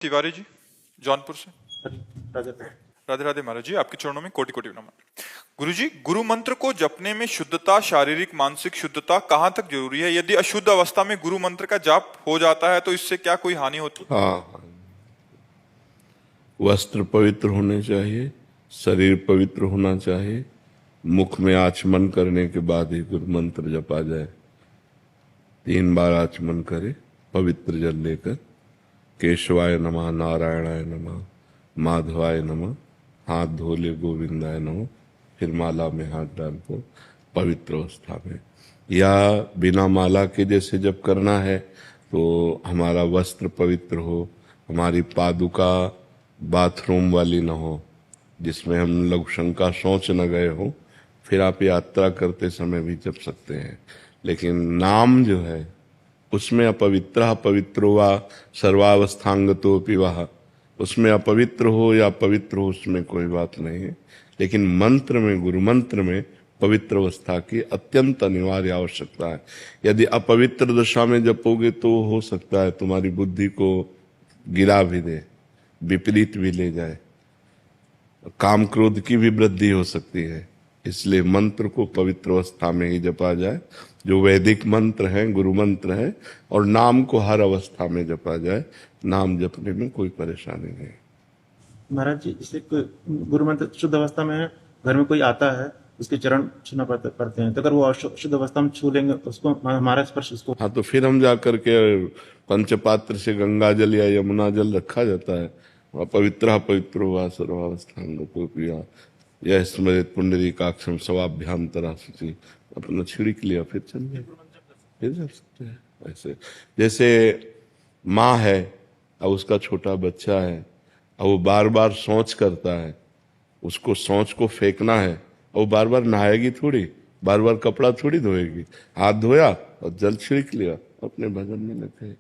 तिवारी जी, जौनपुर से। राधे राधे राधे महाराज जी, आपके चरणों में कोटि कोटि नमन। गुरु जी, गुरु मंत्र को जपने में शुद्धता, शारीरिक मानसिक शुद्धता कहाँ तक जरूरी है? यदि अशुद्ध अवस्था में गुरु मंत्र का जाप हो जाता है तो इससे क्या कोई हानि होती है? हाँ, वस्त्र पवित्र होने चाहिए, शरीर पवित्र होना चाहिए। मुख में आचमन करने के बाद ही गुरु मंत्र जपा जाए। 3 बार आचमन करे पवित्र जल लेकर। केशवाय नमः, नारायणाय नमः, माधवाय नमः, हाथ धो ले गोविंदाय नमः, फिर माला में हाथ डाल को पवित्र अवस्था में, या बिना माला के जैसे जब करना है तो हमारा वस्त्र पवित्र हो, हमारी पादुका बाथरूम वाली न हो जिसमें हम लघुशंका शौच न गए हो, फिर आप यात्रा करते समय भी जप सकते हैं। लेकिन नाम जो है उसमें अपवित्रो वा सर्वावस्थांगतो पिवाह, उसमें अपवित्र हो या पवित्र हो उसमें कोई बात नहीं है। लेकिन मंत्र में, गुरु मंत्र में पवित्र अवस्था की अत्यंत अनिवार्य आवश्यकता है। यदि अपवित्र दशा में जपोगे तो हो सकता है तुम्हारी बुद्धि को गिरा भी दे, विपरीत भी ले जाए, काम क्रोध की भी वृद्धि हो सकती है। इसलिए मंत्र को पवित्र अवस्था में ही जपा जाए, जो वैदिक मंत्र है, गुरु मंत्र है, और नाम को हर अवस्था में जपा जाए। नाम जपने में कोई परेशानी नहीं। महाराज जी, जैसे गुरु मंत्र शुद्ध अवस्था में है, घर में कोई आता है उसके चरण छूना पड़ते हैं, तो अगर वो अशुद्ध अवस्था में छू लेंगे उसको, हमारा स्पर्श उसको, हाँ, तो फिर हम जाकर के पंचपात्र से गंगा जल या यमुना जल रखा जाता है। पवित्र पवित्र हुआ सर्वावस्थांग को पिया, यह स्मृत पुंडरीकाक्षम सवाभ्यांतरा शुचि, अपना छिड़क लिया फिर चल गए, फिर जा सकते हैं। ऐसे जैसे माँ है और उसका छोटा बच्चा है और वो बार बार शौच करता है, उसको शौच को फेंकना है और वो बार बार नहाएगी थोड़ी, बार बार कपड़ा थोड़ी धोएगी। हाथ धोया और जल छिड़क लिया, अपने भजन में लगे।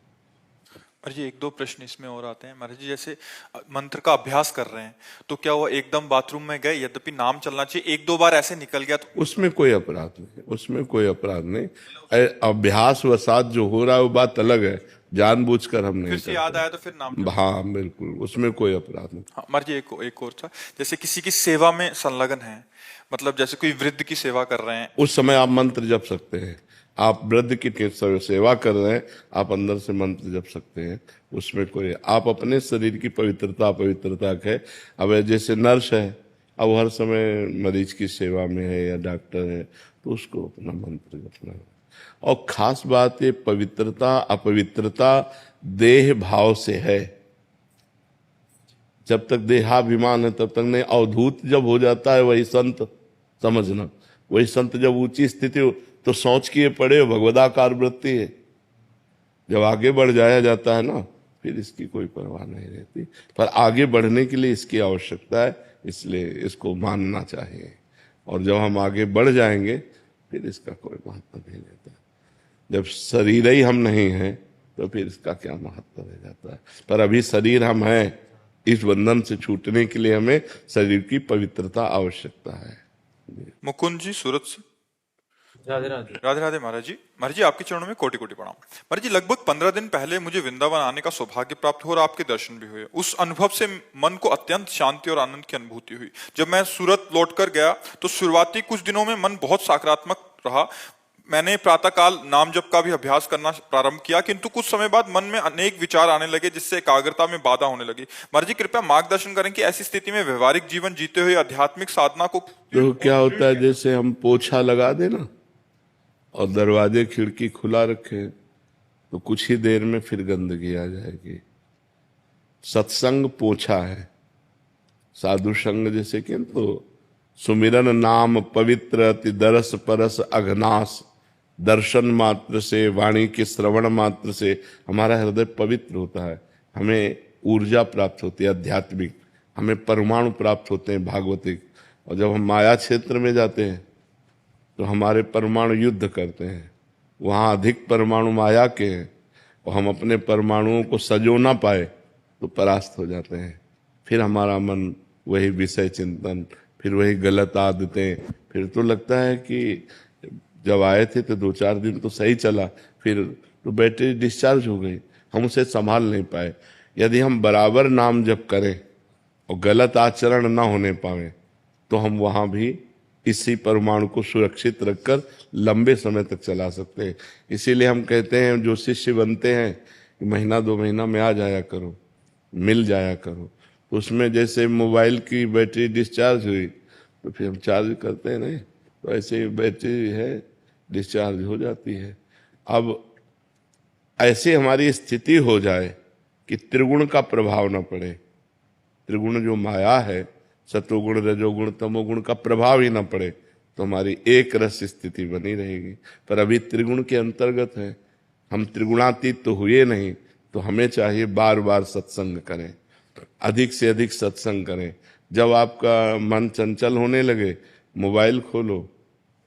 महाराज जी, एक दो प्रश्न इसमें और आते हैं। महाराज जी, जैसे मंत्र का अभ्यास कर रहे हैं तो क्या वो एकदम बाथरूम में गए, यद्यपि नाम चलना चाहिए, 1-2 बार ऐसे निकल गया तो उसमें कोई अपराध नहीं, उसमें कोई अपराध नहीं। अभ्यास वसात जो हो रहा है वो बात अलग है, जानबूझकर हम नहीं फिर से याद आया तो फिर नाम करते। हाँ बिल्कुल, उसमें कोई अपराध नहीं। हाँ महाराज जी, एक और था, जैसे किसी की सेवा में संलग्न है, मतलब जैसे कोई वृद्ध की सेवा कर रहे हैं, उस समय आप मंत्र जप सकते हैं। आप वृद्ध की सेवा कर रहे हैं, आप अंदर से मंत्र जप सकते हैं। उसमें कोई, आप अपने शरीर की पवित्रता है। अब जैसे नर्स है, अब हर समय मरीज की सेवा में है या डॉक्टर है, तो उसको अपना मंत्र जपना है। और खास बात ये पवित्रता अपवित्रता देह भाव से है। जब तक देहाभिमान है तब तक नहीं। अवधूत जब हो जाता है वही संत समझना, वही संत जब ऊंची स्थिति हो तो सोच किए पड़े भगवदाकार वृत्ति है। जब आगे बढ़ जाया जाता है ना, फिर इसकी कोई परवाह नहीं रहती। पर आगे बढ़ने के लिए इसकी आवश्यकता है, इसलिए इसको मानना चाहिए। और जब हम आगे बढ़ जाएंगे फिर इसका कोई महत्व नहीं रहता। जब शरीर ही हम नहीं हैं तो फिर इसका क्या महत्व रह जाता है। पर अभी शरीर हम हैं, इस बंधन से छूटने के लिए हमें शरीर की पवित्रता आवश्यकता है। मुकुंद जी, सूरत से। राधे राधे। राधे राधे महाराज जी। महाराज जी, आपके चरणों में कोटि कोटि प्रणाम। महाराज जी, लगभग 15 दिन पहले मुझे वृंदावन आने का सौभाग्य प्राप्त हुआ और आपके दर्शन भी हुए। उस अनुभव से मन को अत्यंत शांति और आनंद की अनुभूति हुई। जब मैं सूरत लौटकर गया तो शुरुआती कुछ दिनों में मन बहुत सकारात्मक रहा। मैंने प्रातःकाल नाम जप का भी अभ्यास करना प्रारंभ किया, किंतु कुछ समय बाद मन में अनेक विचार आने लगे जिससे एकाग्रता में बाधा होने लगी। महाराज जी, कृपया मार्गदर्शन करें कि ऐसी स्थिति में व्यवहारिक जीवन जीते हुए आध्यात्मिक साधना को तो क्या होता है, जैसे हम पोछा लगा देना और दरवाजे खिड़की खुला रखे तो कुछ ही देर में फिर गंदगी आ जाएगी। सत्संग पोछा है, साधु संग जैसे कि तो सुमिरन नाम पवित्र अति दरस परस अघनाश, दर्शन मात्र से, वाणी के श्रवण मात्र से हमारा हृदय पवित्र होता है। हमें ऊर्जा प्राप्त होती है आध्यात्मिक, हमें परमाणु प्राप्त होते हैं भागवतिक। और जब हम माया क्षेत्र में जाते हैं तो हमारे परमाणु युद्ध करते हैं, वहाँ अधिक परमाणु माया के हैं और हम अपने परमाणुओं को सजो ना पाए तो परास्त हो जाते हैं। फिर हमारा मन वही विषय चिंतन, फिर वही गलत आदतें। फिर तो लगता है कि जब आए थे तो 2-4 दिन तो सही चला, फिर तो बैटरी डिस्चार्ज हो गई, हम उसे संभाल नहीं पाए। यदि हम बराबर नाम जप करें और गलत आचरण ना होने पावे तो हम वहां भी इसी परमाणु को सुरक्षित रखकर लंबे समय तक चला सकते हैं। इसीलिए हम कहते हैं जो शिष्य बनते हैं कि महीना 2 महीना में आ जाया करो, मिल जाया करो। तो उसमें जैसे मोबाइल की बैटरी डिस्चार्ज हुई तो फिर हम चार्ज करते हैं नहीं, तो ऐसे बैटरी है डिस्चार्ज हो जाती है। अब ऐसी हमारी स्थिति हो जाए कि त्रिगुण का प्रभाव न पड़े, त्रिगुण जो माया है सतोगुण रजोगुण तमोगुण का प्रभाव ही न पड़े तो हमारी एक रस स्थिति बनी रहेगी। पर अभी त्रिगुण के अंतर्गत है, हम त्रिगुणातीत तो हुए नहीं, तो हमें चाहिए बार बार सत्संग करें, अधिक से अधिक सत्संग करें। जब आपका मन चंचल होने लगे मोबाइल खोलो,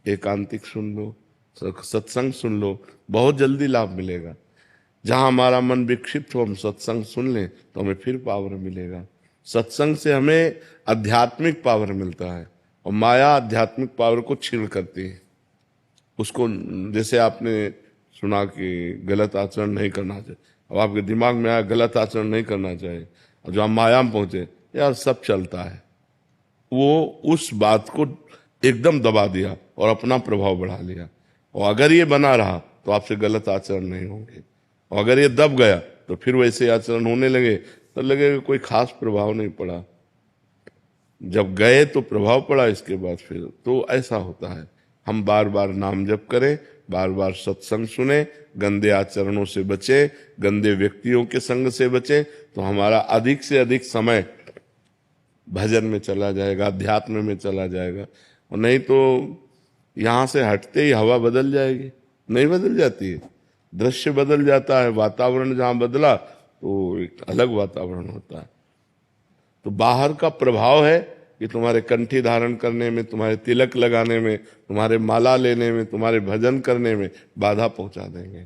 एकांतिक सुन लो, सत्संग सुन लो, बहुत जल्दी लाभ मिलेगा। जहां हमारा मन विक्षिप्त हो हम सत्संग सुन लें तो हमें फिर पावर मिलेगा। सत्संग से हमें आध्यात्मिक पावर मिलता है और माया आध्यात्मिक पावर को छीन करती है। उसको जैसे आपने सुना कि गलत आचरण नहीं करना चाहिए, अब आपके दिमाग में आया गलत आचरण नहीं करना चाहिए, और जो आप माया में पहुंचे यार सब चलता है, वो उस बात को एकदम दबा दिया और अपना प्रभाव बढ़ा लिया। और अगर ये बना रहा तो आपसे गलत आचरण नहीं होंगे, और अगर ये दब गया तो फिर वैसे आचरण होने लगे तो लगेगा कोई खास प्रभाव नहीं पड़ा। जब गए तो प्रभाव पड़ा, इसके बाद फिर तो ऐसा होता है। हम बार बार नाम जप करें, बार बार सत्संग सुने, गंदे आचरणों से बचे, गंदे व्यक्तियों के संग से बचे, तो हमारा अधिक से अधिक समय भजन में चला जाएगा, अध्यात्म में चला जाएगा। और नहीं तो यहां से हटते ही हवा बदल जाएगी, नहीं बदल जाती है, दृश्य बदल जाता है, वातावरण जहां बदला तो एक अलग वातावरण होता है। तो बाहर का प्रभाव है कि तुम्हारे कंठी धारण करने में, तुम्हारे तिलक लगाने में, तुम्हारे माला लेने में, तुम्हारे भजन करने में बाधा पहुंचा देंगे।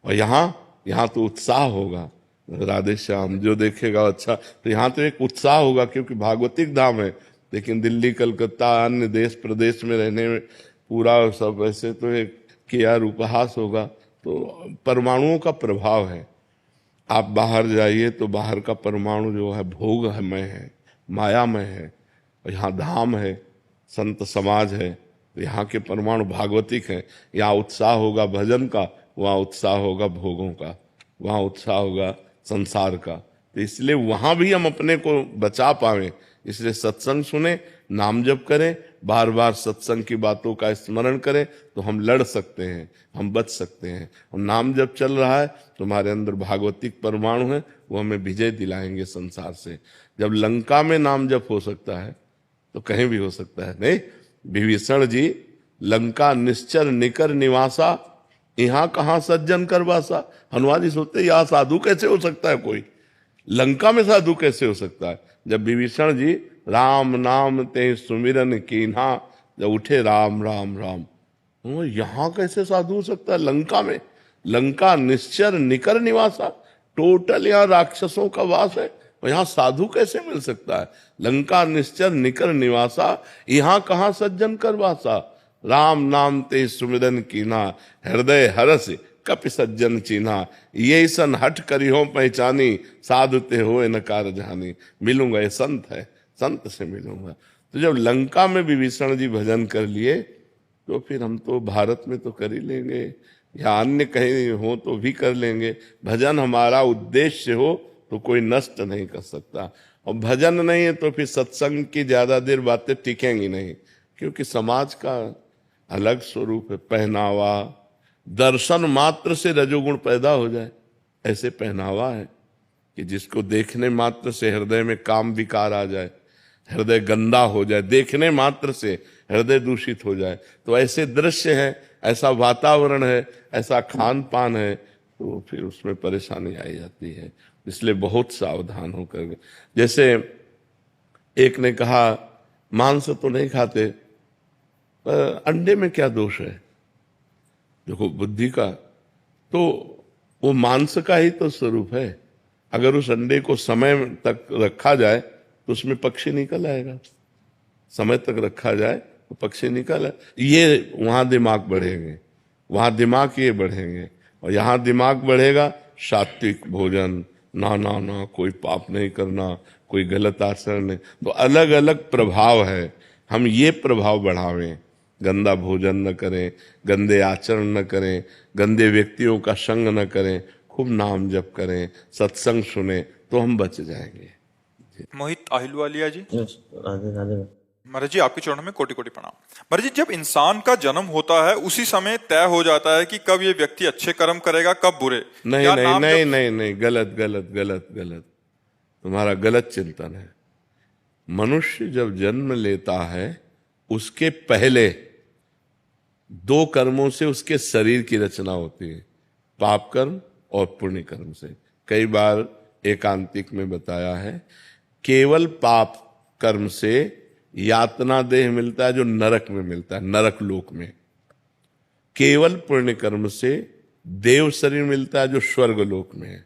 और यहाँ तो उत्साह होगा, राधे श्याम जो देखेगा अच्छा, तो यहाँ तो एक उत्साह होगा क्योंकि भागवतिक धाम है। लेकिन दिल्ली कलकत्ता अन्य देश प्रदेश में रहने में पूरा सब ऐसे तो एक किया उपहास होगा। तो परमाणुओं का प्रभाव है। आप बाहर जाइए तो बाहर का परमाणु जो है भोगमय है, मायामय है, और यहाँ धाम है, संत समाज है, तो यहाँ के परमाणु भागवतिक हैं। यहाँ उत्साह होगा भजन का, वहाँ उत्साह होगा भोगों का, वहाँ उत्साह होगा संसार का। तो इसलिए वहाँ भी हम अपने को बचा पाएं, इसलिए सत्संग सुने, नाम जप करें, बार बार सत्संग की बातों का स्मरण करें, तो हम लड़ सकते हैं, हम बच सकते हैं। और नाम जब चल रहा है तो हमारे अंदर भागवतिक परमाणु है, वो हमें विजय दिलाएंगे संसार से। जब लंका में नाम जप हो सकता है तो कहीं भी हो सकता है। नहीं, विभीषण जी लंका निश्चर निकर निवासा, यहाँ कहाँ सज्जन कर वासा। हनुमान जी सोचते यहाँ साधु कैसे हो सकता है, कोई लंका में साधु कैसे हो सकता है। जब विभीषण जी राम नाम ते सुमिरन कीन्हा, जब उठे राम राम राम, यहां कैसे साधु हो सकता है लंका में। लंका निश्चर निकर निवासा, टोटल यहाँ राक्षसों का वास है, और यहाँ साधु कैसे मिल सकता है। लंका निश्चर निकर निवासा, यहाँ कहाँ सज्जन कर वासा। राम नाम ते सुमिरन कीन्हा, हृदय हरस कपि सज्जन चीन्हा। ये सन हट करियो पहचानी, साधु ते होए न कार जानी। मिलूंगा, ये संत है, संत से मिलूंगा। तो जब लंका में विभीषण जी भजन कर लिए तो फिर हम तो भारत में तो कर ही लेंगे, या अन्य कहीं हो तो भी कर लेंगे। भजन हमारा उद्देश्य हो तो कोई नष्ट नहीं कर सकता। और भजन नहीं है तो फिर सत्संग की ज्यादा देर बातें टिकेंगी नहीं, क्योंकि समाज का अलग स्वरूप है। पहनावा, दर्शन मात्र से रजोगुण पैदा हो जाए, ऐसे पहनावा है कि जिसको देखने मात्र से हृदय में काम विकार आ जाए, हृदय गंदा हो जाए, देखने मात्र से हृदय दूषित हो जाए। तो ऐसे दृश्य है, ऐसा वातावरण है, ऐसा खान पान है, तो फिर उसमें परेशानी आई जाती है। इसलिए बहुत सावधान होकर। जैसे एक ने कहा मांस तो नहीं खाते, पर अंडे में क्या दोष है। देखो बुद्धि का तो वो मांस का ही तो स्वरूप है। अगर उस अंडे को समय तक रखा जाए तो उसमें पक्षी निकल आएगा, समय तक रखा जाए तो पक्षी निकल आए। ये वहां दिमाग बढ़ेंगे, वहां दिमाग ये बढ़ेंगे, और यहाँ दिमाग बढ़ेगा सात्विक भोजन, ना ना ना, कोई पाप नहीं करना, कोई गलत आचरण नहीं। तो अलग अलग प्रभाव है, हम ये प्रभाव बढ़ावें, गंदा भोजन न करें, गंदे आचरण न करें, गंदे व्यक्तियों का संग न करें, खूब नाम जप करें, सत्संग सुने, तो हम बच जाएंगे। मोहित आहिलवालिया जी। यस, राधे राधे। महाराज जी आपके चरणों में कोटि कोटि प्रणाम। महाराज जी जब इंसान का जन्म होता है उसी समय तय हो जाता है कि कब ये व्यक्ति अच्छे कर्म करेगा कब बुरे। नहीं क्या नहीं नाम नहीं जप- नहीं नहीं, गलत गलत गलत गलत, तुम्हारा गलत चिंतन है। मनुष्य जब जन्म लेता है उसके पहले दो कर्मों से उसके शरीर की रचना होती है, पाप कर्म और पुण्य कर्म से। कई बार एकांतिक में बताया है, केवल पाप कर्म से यातना देह मिलता है जो नरक में मिलता है, नरक लोक में। केवल पुण्य कर्म से देव शरीर मिलता है जो स्वर्ग लोक में है।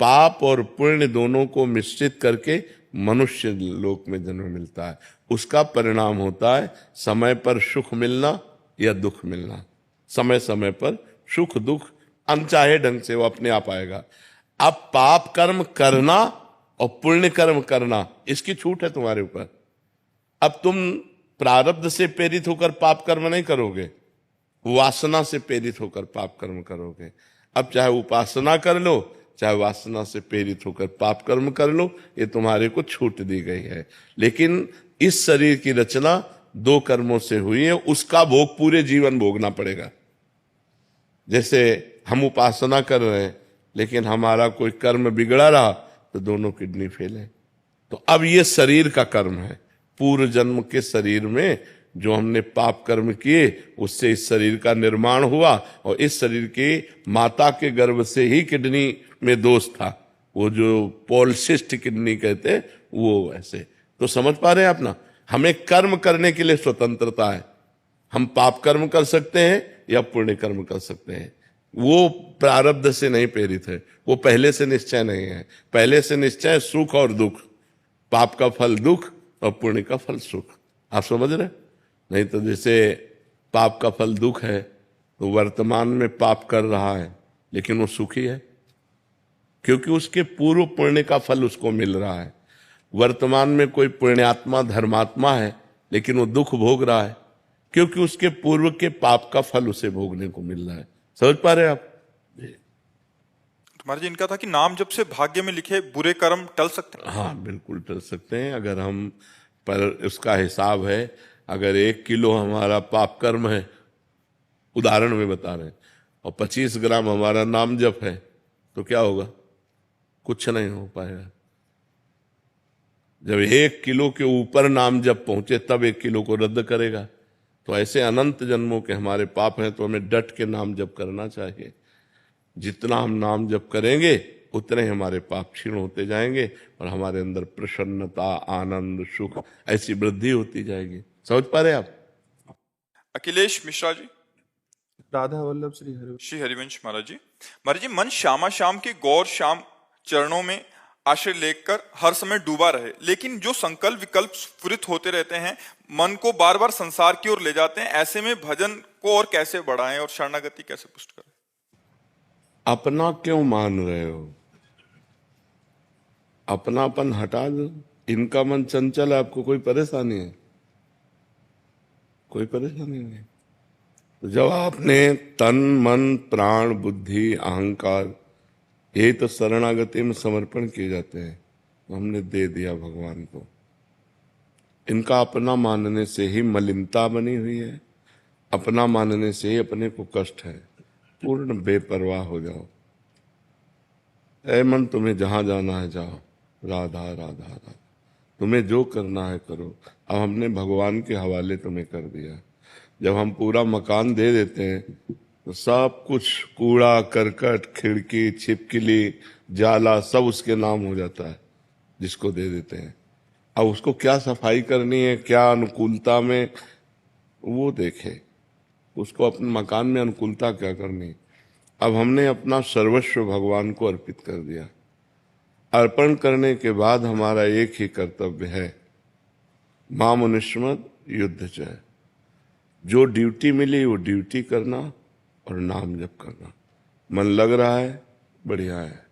पाप और पुण्य दोनों को मिश्रित करके मनुष्य लोक में जन्म मिलता है। उसका परिणाम होता है समय पर सुख मिलना या दुख मिलना। समय समय पर सुख दुख अनचाहे ढंग से वो अपने आप आएगा। अब पाप कर्म करना और पुण्य कर्म करना, इसकी छूट है तुम्हारे ऊपर। अब तुम प्रारब्ध से प्रेरित होकर पाप कर्म नहीं करोगे, वासना से प्रेरित होकर पाप कर्म करोगे। अब चाहे उपासना कर लो, चाहे वासना से प्रेरित होकर पाप कर्म कर लो, ये तुम्हारे को छूट दी गई है। लेकिन इस शरीर की रचना दो कर्मों से हुई है, उसका भोग पूरे जीवन भोगना पड़ेगा। जैसे हम उपासना कर रहे हैं लेकिन हमारा कोई कर्म बिगड़ा रहा तो दोनों किडनी फेल है। तो अब ये शरीर का कर्म है। पूर्व जन्म के शरीर में जो हमने पाप कर्म किए उससे इस शरीर का निर्माण हुआ, और इस शरीर के माता के गर्भ से ही किडनी में दोष था, वो जो पॉलिसिस्ट किडनी कहते हैं वो ऐसे। तो समझ पा रहे हैं आप ना, हमें कर्म करने के लिए स्वतंत्रता है। हम पाप कर्म कर सकते हैं या पुण्य कर्म कर सकते हैं। वो प्रारब्ध से नहीं प्रेरित है, वो पहले से निश्चय नहीं है। पहले से निश्चय सुख और दुख, पाप का फल दुख और पुण्य का फल सुख। आप समझ रहे? नहीं तो जैसे पाप का फल दुख है तो वर्तमान में पाप कर रहा है लेकिन वो सुखी है, क्योंकि उसके पूर्व पुण्य का फल उसको मिल रहा है। वर्तमान में कोई पुण्यात्मा धर्मात्मा है लेकिन वो दुख भोग रहा है, क्योंकि उसके पूर्व के पाप का फल उसे भोगने को मिल रहा है। समझ पा रहे हैं आप? महाराज जी इनका था कि नाम जब से भाग्य में लिखे बुरे कर्म टल सकते हैं। हाँ बिल्कुल टल सकते हैं। अगर हम पर उसका हिसाब है, अगर 1 किलो हमारा पाप कर्म है, उदाहरण में बता रहे हैं, और 25 ग्राम हमारा नाम जप है, तो क्या होगा? कुछ नहीं हो पाएगा। जब 1 किलो के ऊपर नाम जप पहुंचे तब 1 किलो को रद्द करेगा। तो ऐसे अनंत जन्मों के हमारे पाप हैं, तो हमें डट के नाम जप करना चाहिए। जितना हम नाम जप करेंगे उतने ही हमारे पाप क्षीण होते जाएंगे और हमारे अंदर प्रसन्नता, आनंद, सुख ऐसी वृद्धि होती जाएगी। समझ पा रहे आप? अखिलेश मिश्रा जी। राधा वल्लभ श्री हरिवंश महाराज जी मन श्यामा श्याम के गौर श्याम चरणों में आश्रय लेकर हर समय डूबा रहे, लेकिन जो संकल्प विकल्प स्फुरित होते रहते हैं मन को बार बार संसार की ओर ले जाते हैं। ऐसे में भजन को और कैसे बढ़ाएं और शरणागति कैसे पुष्ट करें? अपना क्यों मान रहे हो? अपनापन हटा दो। इनका मन चंचल है, आपको कोई परेशानी है? कोई परेशानी नहीं। तो जब आपने तन मन प्राण बुद्धि अहंकार, यही तो शरणागति में समर्पण किए जाते हैं, तो हमने दे दिया भगवान को। इनका अपना मानने से ही मलिनता बनी हुई है, अपना मानने से ही अपने को कष्ट है। पूर्ण बेपरवाह हो जाओ। ऐ मन, तुम्हें जहां जाना है जाओ, राधा राधा राधा, तुम्हें जो करना है करो। अब हमने भगवान के हवाले तुम्हें कर दिया। जब हम पूरा मकान दे देते हैं तो सब कुछ कूड़ा करकट, खिड़की, छिपकली, जाला सब उसके नाम हो जाता है जिसको दे देते हैं। अब उसको क्या सफाई करनी है, क्या अनुकूलता में, वो देखे। उसको अपने मकान में अनुकूलता क्या करनी। अब हमने अपना सर्वस्व भगवान को अर्पित कर दिया। अर्पण करने के बाद हमारा एक ही कर्तव्य है, मामुनिष्मद युद्ध चय। जो ड्यूटी मिली वो ड्यूटी करना और नाम जप करना। मन लग रहा है, बढ़िया है।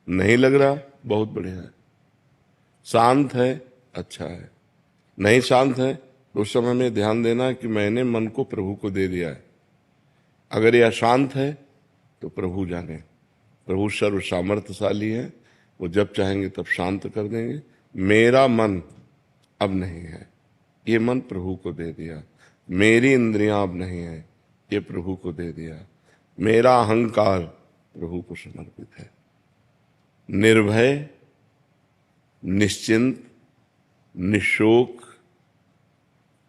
नहीं लग रहा, बहुत बढ़िया है। शांत है, अच्छा है। नहीं शांत है तो उस समय में ध्यान देना कि मैंने मन को प्रभु को दे दिया है। अगर यह शांत है तो प्रभु जाने, प्रभु सर्व सामर्थ्यशाली है, वो जब चाहेंगे तब शांत कर देंगे। मेरा मन अब नहीं है, ये मन प्रभु को दे दिया। मेरी इंद्रियां अब नहीं है, ये प्रभु को दे दिया। मेरा अहंकार प्रभु को समर्पित है। निर्भय, निश्चिंत, निशोक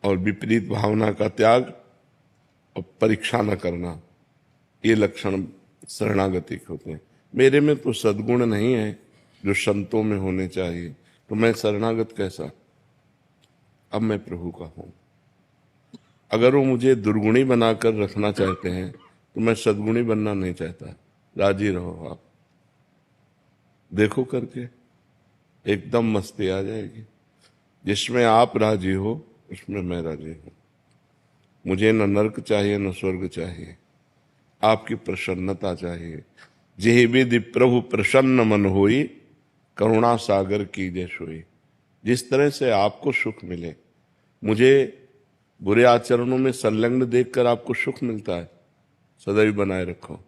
और विपरीत भावना का त्याग और परीक्षा न करना, ये लक्षण शरणागति के होते हैं। मेरे में तो सद्गुण नहीं है जो संतों में होने चाहिए, तो मैं शरणागत कैसा? अब मैं प्रभु का हूं। अगर वो मुझे दुर्गुणी बनाकर रखना चाहते हैं तो मैं सद्गुणी बनना नहीं चाहता। राजी रहो आप, देखो करके एकदम मस्ती आ जाएगी। जिसमें आप राजी हो उसमें मैं राजी हूं। मुझे न नरक चाहिए न स्वर्ग चाहिए, आपकी प्रसन्नता चाहिए। जेहि विधि प्रभु प्रसन्न मन होई, करुणा सागर कीजे सोई। जिस तरह से आपको सुख मिले, मुझे बुरे आचरणों में संलग्न देखकर आपको सुख मिलता है, सदैव बनाए रखो।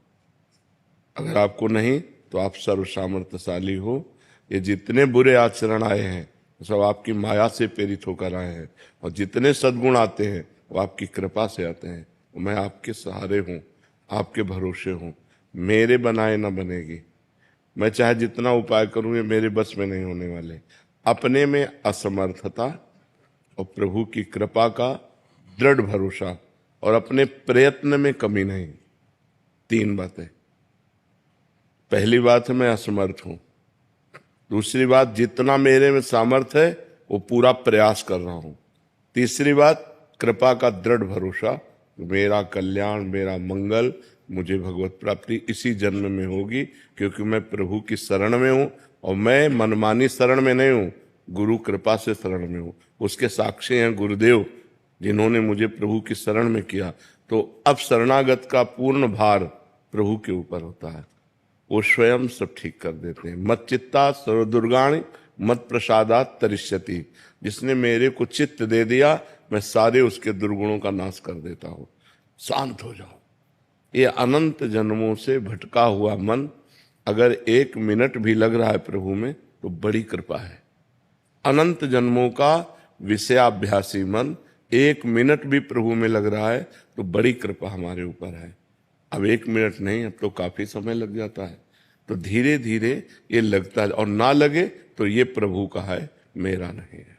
अगर आपको नहीं तो आप सर्व सामर्थ्यशाली हो। ये जितने बुरे आचरण आए हैं सब आपकी माया से प्रेरित होकर आए हैं, और जितने सद्गुण आते हैं वो आपकी कृपा से आते हैं। मैं आपके सहारे हूं, आपके भरोसे हूं। मेरे बनाए ना बनेगी, मैं चाहे जितना उपाय करूं ये मेरे बस में नहीं होने वाले। अपने में असमर्थता और प्रभु की कृपा का दृढ़ भरोसा, और अपने प्रयत्न में कमी नहीं। तीन बातें। पहली बात है मैं असमर्थ हूं। दूसरी बात, जितना मेरे में सामर्थ्य है वो पूरा प्रयास कर रहा हूं। तीसरी बात, कृपा का दृढ़ भरोसा, मेरा कल्याण, मेरा मंगल, मुझे भगवत प्राप्ति इसी जन्म में होगी, क्योंकि मैं प्रभु की शरण में हूं। और मैं मनमानी शरण में नहीं हूं, गुरु कृपा से शरण में हूं। उसके साक्षी हैं गुरुदेव, जिन्होंने मुझे प्रभु की शरण में किया। तो अब शरणागत का पूर्ण भार प्रभु के ऊपर होता है, वो स्वयं सब ठीक कर देते हैं। मत चित्ता सर्वदुर्गाणि मत प्रसादात तरिष्यति। जिसने मेरे को चित्त दे दिया, मैं सारे उसके दुर्गुणों का नाश कर देता हूं। शांत हो जाओ। ये अनंत जन्मों से भटका हुआ मन अगर 1 मिनट भी लग रहा है प्रभु में तो बड़ी कृपा है। अनंत जन्मों का विषयाभ्यासी मन 1 मिनट भी प्रभु में लग रहा है तो बड़ी कृपा हमारे ऊपर है। अब 1 मिनट नहीं, अब तो काफी समय लग जाता है। तो धीरे धीरे ये लगता है, और ना लगे तो ये प्रभु का है, मेरा नहीं है।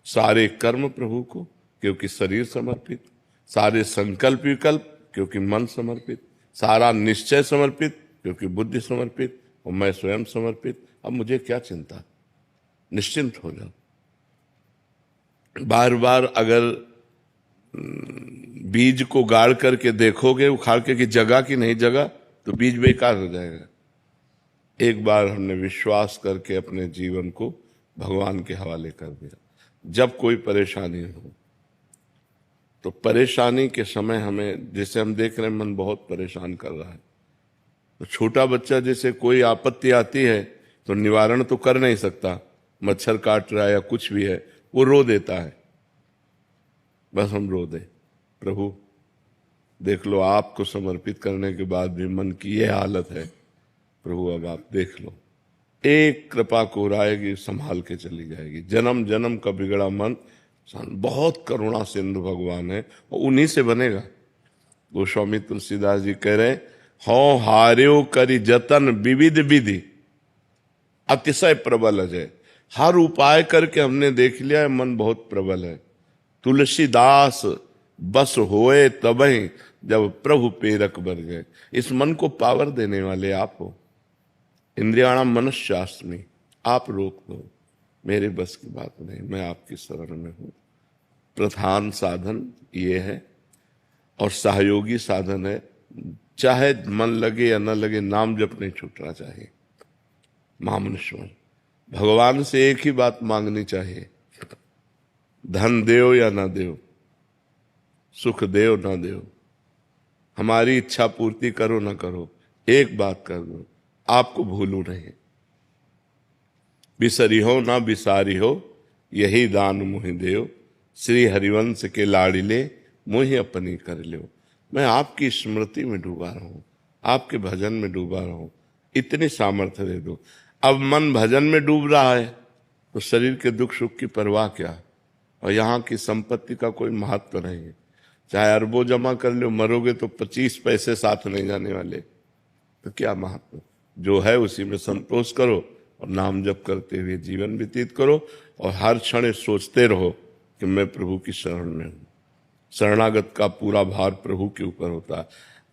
सारे कर्म प्रभु को, क्योंकि शरीर समर्पित। सारे संकल्प विकल्प, क्योंकि मन समर्पित। सारा निश्चय समर्पित, क्योंकि बुद्धि समर्पित। और मैं स्वयं समर्पित। अब मुझे क्या चिंता, निश्चिंत हो जाओ। बार बार अगर बीज को गाड़ करके देखोगे उखाड़ के कि जगह की नहीं जगह, तो बीज बेकार हो जाएगा। एक बार हमने विश्वास करके अपने जीवन को भगवान के हवाले कर दिया। जब कोई परेशानी हो तो परेशानी के समय हमें, जैसे हम देख रहे हैं मन बहुत परेशान कर रहा है, तो छोटा बच्चा जैसे कोई आपत्ति आती है तो निवारण तो कर नहीं सकता, मच्छर काट रहा है या कुछ भी है, वो रो देता है। बस हम रो दे, प्रभु देख लो, आपको समर्पित करने के बाद भी मन की ये हालत है, प्रभु अब आप देख लो। एक कृपा कोराएगी, संभाल के चली जाएगी। जन्म जन्म का बिगड़ा मन, बहुत करुणा सिंधु भगवान है, और उन्हीं से बनेगा। गोस्वामी तुलसीदास जी कह रहे, हो हार्यो करी जतन विविध विधि, अतिशय प्रबल अजय। हर उपाय करके हमने देख लिया है, मन बहुत प्रबल है। तुलसीदास बस होए तबहि, जब प्रभु प्रेरक बर गए। इस मन को पावर देने वाले आप हो। इंद्रियाणाम मनश्चास्मि, आप रोक दो, मेरे बस की बात नहीं, मैं आपकी शरण में हूं। प्रधान साधन ये है, और सहयोगी साधन है, चाहे मन लगे या न लगे, नाम जप नहीं छूटना चाहिए। महामनुष्य भगवान से एक ही बात मांगनी चाहिए, धन देव या ना देव, सुख देव ना देव, हमारी इच्छा पूर्ति करो ना करो, एक बात कर दो, आपको भूलू नहीं। बिसरी हो ना बिसारी हो, यही दान मुहि देव। श्री हरिवंश के लाडिले, मुहि अपनी कर लो। मैं आपकी स्मृति में डूबा रहा हूं, आपके भजन में डूबा रहा हूं, इतनी सामर्थ्य दे दो। अब मन भजन में डूब रहा है तो शरीर के दुख सुख की परवाह क्या, और यहाँ की संपत्ति का कोई महत्व नहीं है। चाहे अरबों जमा कर लो, मरोगे तो 25 पैसे साथ नहीं जाने वाले, तो क्या महत्व। जो है उसी में संतोष करो और नाम जप करते हुए जीवन व्यतीत करो, और हर क्षण सोचते रहो कि मैं प्रभु की शरण में हूं। शरणागत का पूरा भार प्रभु के ऊपर होता है।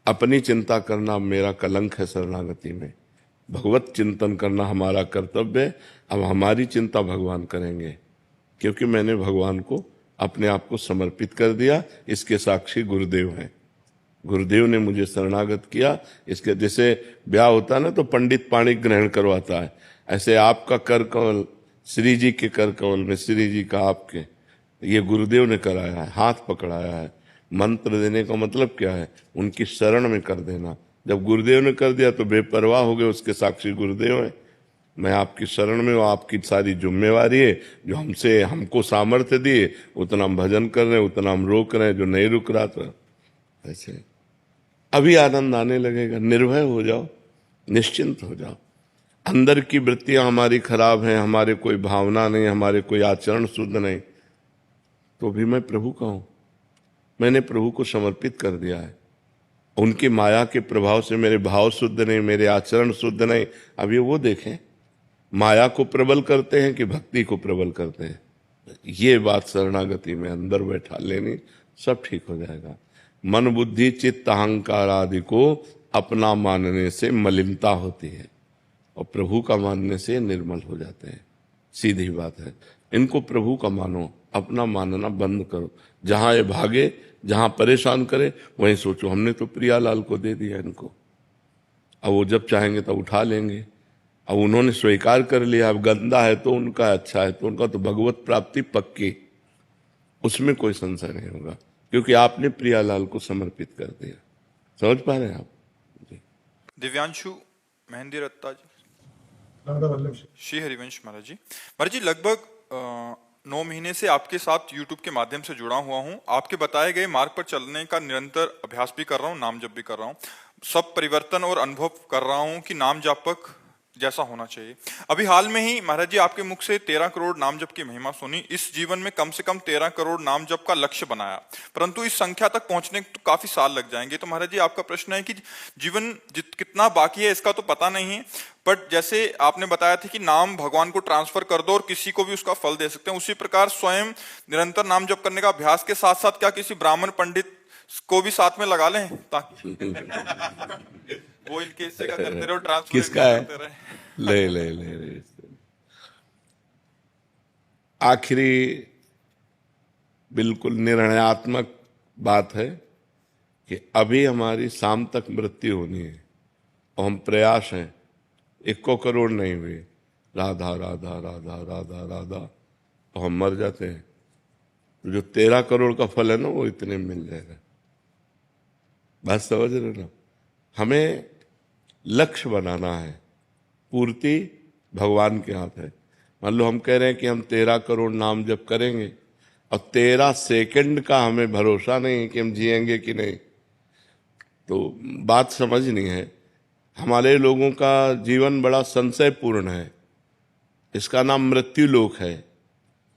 अपनी चिंता करना मेरा कलंक है शरणागति में, भगवत चिंतन करना हमारा कर्तव्य है। अब हमारी चिंता भगवान करेंगे, क्योंकि मैंने भगवान को अपने आप को समर्पित कर दिया। इसके साक्षी गुरुदेव हैं। गुरुदेव ने मुझे शरणागत किया। इसके जैसे ब्याह होता है ना तो पंडित पाणी ग्रहण करवाता है, ऐसे आपका कर कमल श्री जी के कर कमल में श्री जी का आपके, ये गुरुदेव ने कराया है, हाथ पकड़ाया है। मंत्र देने का मतलब क्या है, उनकी शरण में कर देना। जब गुरुदेव ने कर दिया तो बेपरवाह हो गए, उसके साक्षी गुरुदेव हैं। मैं आपकी शरण में हूं, आपकी सारी जिम्मेवारी है। जो हमको सामर्थ्य दिए उतना हम भजन कर रहे हैं, उतना हम रोक रहे हैं, जो नहीं रुक रहा था। ऐसे अभी आनंद आने लगेगा। निर्भय हो जाओ, निश्चिंत हो जाओ। अंदर की वृत्तियां हमारी खराब हैं, हमारे कोई भावना नहीं, हमारे कोई आचरण शुद्ध नहीं, तो भी मैं प्रभु का हूं। मैंने प्रभु को समर्पित कर दिया है। उनकी माया के प्रभाव से मेरे भाव शुद्ध नहीं, मेरे आचरण शुद्ध नहीं। अब ये वो देखें, माया को प्रबल करते हैं कि भक्ति को प्रबल करते हैं। ये बात शरणागति में अंदर बैठा लेनी, सब ठीक हो जाएगा। मन बुद्धि चित्त अहंकार आदि को अपना मानने से मलिनता होती है, और प्रभु का मानने से निर्मल हो जाते हैं। सीधी बात है। इनको प्रभु का मानो, अपना मानना बंद करो। जहां ये भागे, जहां परेशान करे, वहीं सोचो हमने तो प्रियालाल को दे दिया इनको, अब वो जब चाहेंगे तब उठा लेंगे। अब उन्होंने स्वीकार कर लिया, अब गंदा है तो उनका, अच्छा है तो उनका, तो भगवत प्राप्ति पक्की, उसमें कोई संशय नहीं होगा, क्योंकि आपने प्रियालाल को समर्पित कर दिया। समझ पा रहे हैं आप जी? दिव्यांशु मेहंदी रत्ता जी। राधा वल्लभ श्री हरिवंश महाराज जी। महाराज जी, लगभग 9 महीने से आपके साथ YouTube के माध्यम से जुड़ा हुआ हूँ। आपके बताए गए मार्ग पर चलने का निरंतर अभ्यास भी कर रहा हूँ, नाम जप भी कर रहा हूँ। सब परिवर्तन और अनुभव कर रहा हूँ कि नाम जापक जैसा होना चाहिए। अभी हाल में ही महाराज जी आपके मुख से 13 करोड़ नाम जप की महिमा सुनी। इस जीवन में कम से कम 13 करोड़ नाम जप का लक्ष्य बनाया, परंतु इस संख्या तक पहुंचने तो काफी साल लग जाएंगे। तो महाराज जी आपका प्रश्न है कि जीवन कितना बाकी है इसका तो पता नहीं है, बट जैसे आपने बताया था कि नाम भगवान को ट्रांसफर कर दो और किसी को भी उसका फल दे सकते हैं, उसी प्रकार स्वयं निरंतर नाम जप करने का अभ्यास के साथ साथ क्या किसी ब्राह्मण पंडित को भी साथ में लगा लें ताकि वो इनके हिस्से का करते रहे, ट्रांसफर किसका है? करते रहे। ले आखिरी बिल्कुल निर्णयात्मक बात है कि अभी हमारी शाम तक मृत्यु होनी है, और हम प्रयास हैं। 1 करोड़ नहीं हुए, राधा राधा राधा राधा राधा, तो हम मर जाते हैं। तो जो 13 करोड़ का फल है ना, वो इतने में मिल जाएगा। बात समझ रहे ना? हमें लक्ष्य बनाना है, पूर्ति भगवान के हाथ है। मान लो हम कह रहे हैं कि हम 13 करोड़ नाम जप करेंगे, और 13 सेकंड का हमें भरोसा नहीं है कि हम जिएंगे कि नहीं, तो बात समझनी है। हमारे लोगों का जीवन बड़ा संशयपूर्ण है। इसका नाम मृत्यु लोक है।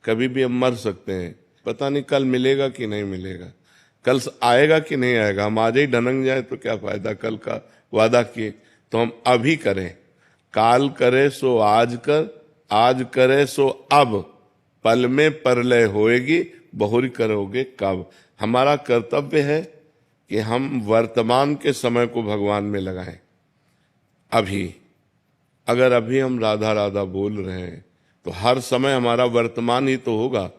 कभी भी हम मर सकते हैं, पता नहीं कल मिलेगा कि नहीं मिलेगा, कल आएगा कि नहीं आएगा। हम आज ही ढनक जाए तो क्या फायदा, कल का वादा किए। तो हम अभी करें। काल करे सो आज कर, आज करे सो अब, पल में परलय होएगी, बहुरी करोगे कब। हमारा कर्तव्य है कि हम वर्तमान के समय को भगवान में लगाएं। अभी अगर अभी हम राधा राधा बोल रहे हैं तो हर समय हमारा वर्तमान ही तो होगा।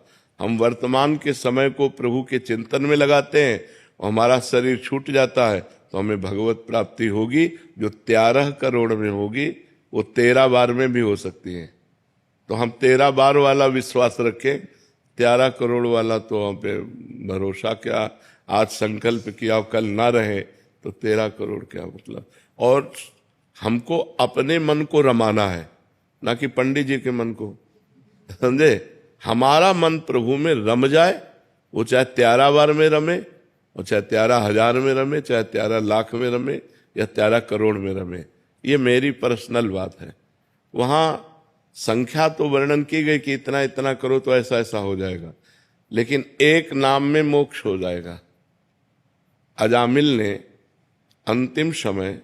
हम वर्तमान के समय को प्रभु के चिंतन में लगाते हैं और हमारा शरीर छूट जाता है तो हमें भगवत प्राप्ति होगी, जो 13 करोड़ में होगी वो 13 बार में भी हो सकती है। तो हम 13 बार वाला विश्वास रखें, 13 करोड़ वाला तो हम पे भरोसा क्या। आज संकल्प किया कल ना रहे तो 13 करोड़ क्या मतलब। और हमको अपने मन को रमाना है, ना कि पंडित जी के मन को, समझे। हमारा मन प्रभु में रम जाए, वो चाहे 13 बार में रमे, और चाहे 13,000 में रमे, चाहे 13 लाख में रमे, या 13 करोड़ में रमे। ये मेरी पर्सनल बात है। वहां संख्या तो वर्णन की गई कि इतना इतना करो तो ऐसा ऐसा हो जाएगा, लेकिन एक नाम में मोक्ष हो जाएगा। अजामिल ने अंतिम समय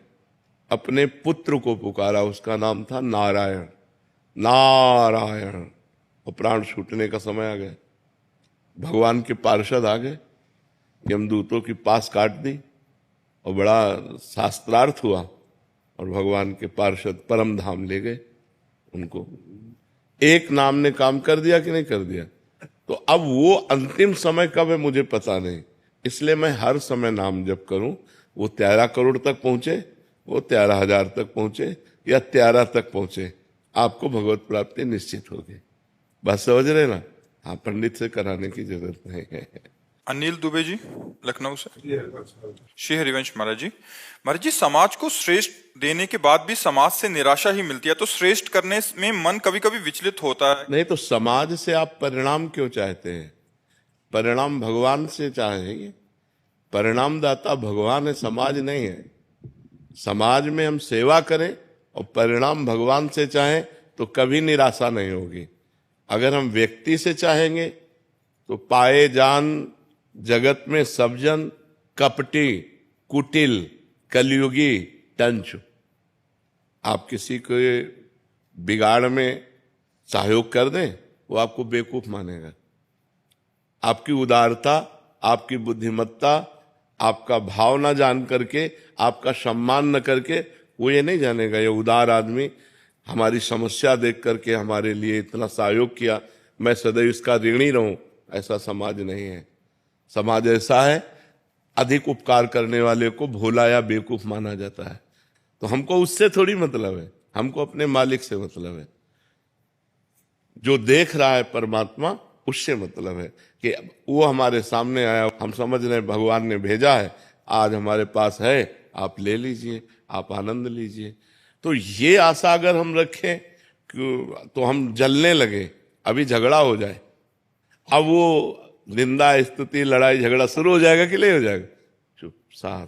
अपने पुत्र को पुकारा, उसका नाम था नारायण। नारायण, और प्राण छूटने का समय आ गया। भगवान के पार्षद आ गए, यमदूतों की पास काट दी, और बड़ा शास्त्रार्थ हुआ, और भगवान के पार्षद परम धाम ले गए उनको। एक नाम ने काम कर दिया कि नहीं कर दिया। तो अब वो अंतिम समय कब है मुझे पता नहीं, इसलिए मैं हर समय नाम जप करूं। वो 13 करोड़ तक पहुंचे, वो 13,000 तक पहुंचे, या 13 तक पहुंचे, आपको भगवत प्राप्ति निश्चित होगी। बात समझ रहे ना। हाँ, पंडित से कराने की जरूरत नहीं है। अनिल दुबे जी लखनऊ से। श्री हरिवंश महाराज जी, समाज को श्रेष्ठ देने के बाद भी समाज से निराशा ही मिलती है, तो श्रेष्ठ करने में मन कभी कभी विचलित होता है। नहीं तो समाज से आप परिणाम क्यों चाहते हैं? परिणाम भगवान से चाहेंगे। परिणाम दाता भगवान है, समाज नहीं है। समाज में हम सेवा करें और परिणाम भगवान से चाहें तो कभी निराशा नहीं होगी। अगर हम व्यक्ति से चाहेंगे तो पाए जान जगत में सब जन कपटी कुटिल कलयुगी टंचु। आप किसी को बिगाड़ में सहयोग कर दें, वो आपको बेवकूफ मानेगा। आपकी उदारता, आपकी बुद्धिमत्ता, आपका भाव ना जान करके, आपका सम्मान न करके, वो ये नहीं जानेगा ये उदार आदमी हमारी समस्या देख करके हमारे लिए इतना सहयोग किया, मैं सदैव इसका ऋणी रहूं। ऐसा समाज नहीं है। समाज ऐसा है, अधिक उपकार करने वाले को भोला या बेवकूफ माना जाता है। तो हमको उससे थोड़ी मतलब है, हमको अपने मालिक से मतलब है। जो देख रहा है परमात्मा, उससे मतलब है कि वो हमारे सामने आया, हम समझ रहे हैं भगवान ने भेजा है, आज हमारे पास है, आप ले लीजिए, आप आनंद लीजिए। तो ये आशा अगर हम रखें तो हम जलने लगे, अभी झगड़ा हो जाए, अब वो निंदा स्तुति लड़ाई झगड़ा शुरू हो जाएगा कि नहीं हो जाएगा? चुप साथ,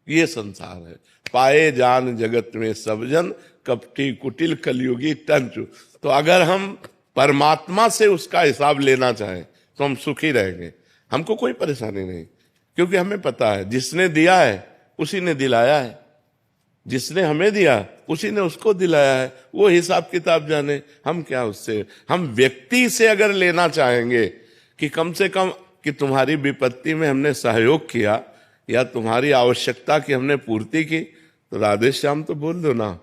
ये संसार है। पाए जान जगत में सब जन कपटी कुटिल कलयुगी टंचु। तो अगर हम परमात्मा से उसका हिसाब लेना चाहें तो हम सुखी रहेंगे, हमको कोई परेशानी नहीं, क्योंकि हमें पता है जिसने दिया है उसी ने दिलाया है, जिसने हमें दिया उसी ने उसको दिलाया है। वो हिसाब किताब जाने, हम क्या उससे। हम व्यक्ति से अगर लेना चाहेंगे कि कम से कम कि तुम्हारी विपत्ति में हमने सहयोग किया या तुम्हारी आवश्यकता की हमने पूर्ति की, तो राधे श्याम तो बोल दो ना।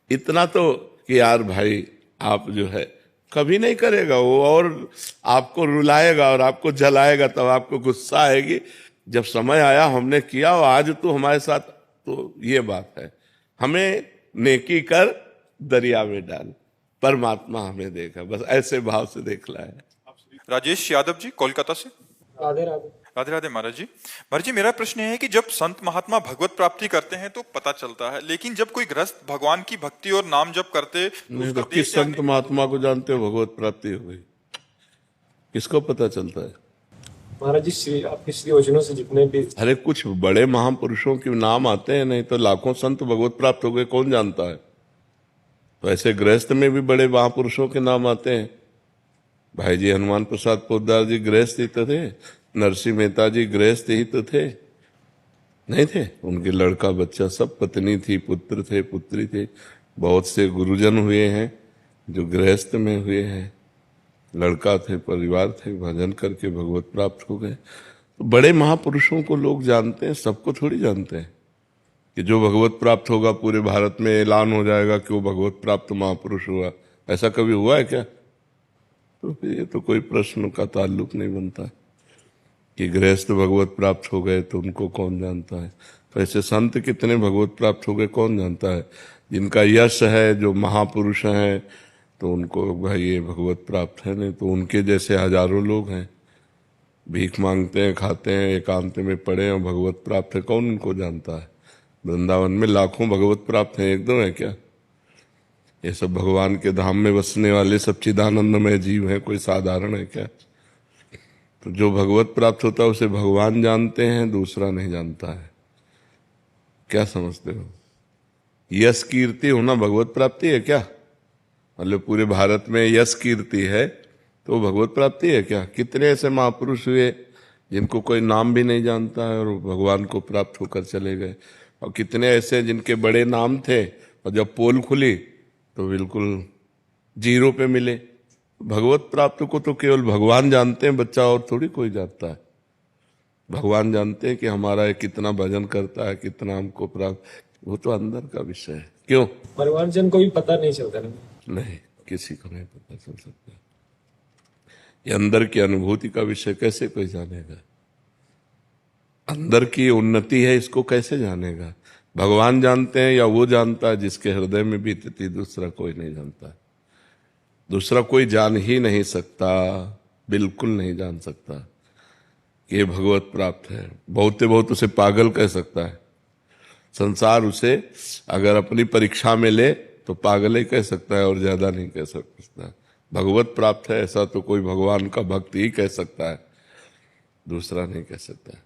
इतना तो कि यार भाई आप जो है, कभी नहीं करेगा वो, और आपको रुलाएगा और आपको जलाएगा, तब आपको गुस्सा आएगी। जब समय आया हमने किया और आज तो हमारे साथ, तो ये बात है। हमें नेकी कर दरिया में डाल, परमात्मा हमें देखा, बस ऐसे भाव से देख ला है। राजेश यादव जी कोलकाता से। राधे राधे। राधे राधे महाराज जी, मेरा प्रश्न है कि जब संत महात्मा भगवत प्राप्ति करते हैं तो पता चलता है, लेकिन जब कोई गृहस्थ भगवान की भक्ति और नाम जप करते, नहीं तो किस संत महात्मा को जानते हो भगवत प्राप्ति हो गई? किसको पता चलता है? महाराज जी, श्री आपके श्री वचनों से जितने भी, अरे कुछ बड़े महापुरुषों के नाम आते हैं, नहीं तो लाखों संत भगवत प्राप्त हो गए, कौन जानता है? तो ऐसे गृहस्थ में भी बड़े महापुरुषों के नाम आते हैं। भाई जी हनुमान प्रसाद पोद्दार जी गृहस्थ ही तो थे, नरसिंह मेहता जी गृहस्थ ही तो थे, नहीं थे? उनके लड़का बच्चा सब, पत्नी थी, पुत्र थे, पुत्री थे। बहुत से गुरुजन हुए हैं जो गृहस्थ में हुए हैं, लड़का थे, परिवार थे, भजन करके भगवत प्राप्त हो गए। तो बड़े महापुरुषों को लोग जानते हैं, सबको थोड़ी जानते हैं कि जो भगवत प्राप्त होगा पूरे भारत में ऐलान हो जाएगा कि वो भगवत प्राप्त महापुरुष हुआ। ऐसा कभी हुआ है क्या? तो फिर ये तो कोई प्रश्न का ताल्लुक नहीं बनता कि गृहस्थ भगवत प्राप्त हो गए तो उनको कौन जानता है। तो ऐसे संत कितने भगवत प्राप्त हो गए कौन जानता है? जिनका यश है, जो महापुरुष हैं, तो उनको भाई ये भगवत प्राप्त है, नहीं तो उनके जैसे हजारों लोग हैं, भीख मांगते हैं, खाते हैं, एकांत में पड़े और भगवत प्राप्त है, कौन उनको जानता है? वृंदावन में लाखों भगवत प्राप्त हैं, एक दो है क्या? ये सब भगवान के धाम में बसने वाले सच्चिदानंदमय जीव हैं, कोई साधारण है क्या? तो जो भगवत प्राप्त होता है उसे भगवान जानते हैं, दूसरा नहीं जानता है। क्या समझते हो? यश कीर्ति होना भगवत प्राप्ति है क्या? मतलब पूरे भारत में यश कीर्ति है तो भगवत प्राप्ति है क्या? कितने ऐसे महापुरुष हुए जिनको कोई नाम भी नहीं जानता है और भगवान को प्राप्त होकर चले गए, और कितने ऐसे जिनके बड़े नाम थे और जब पोल खुली तो बिल्कुल जीरो पे मिले। भगवत प्राप्त को तो केवल भगवान जानते हैं, बच्चा और थोड़ी कोई जानता है। भगवान जानते हैं कि हमारा कितना भजन करता है, कितना हमको प्राप्त, वो तो अंदर का विषय है। क्यों? परिवारजन को भी पता नहीं चलता ना। नहीं, किसी को नहीं पता चल सकता। ये अंदर की अनुभूति का विषय कैसे कोई जानेगा? अंदर की उन्नति है, इसको कैसे जानेगा? भगवान जानते हैं या वो जानता है जिसके हृदय में बीतती, दूसरा कोई नहीं जानता। दूसरा कोई जान ही नहीं सकता, बिल्कुल नहीं जान सकता कि ये भगवत प्राप्त है। बहुत बहुत उसे पागल कह सकता है संसार, उसे अगर अपनी परीक्षा में ले तो पागल ही कह सकता है और ज्यादा नहीं कह सकता। भगवत प्राप्त है ऐसा तो कोई भगवान का भक्त ही कह सकता है, दूसरा नहीं कह सकता।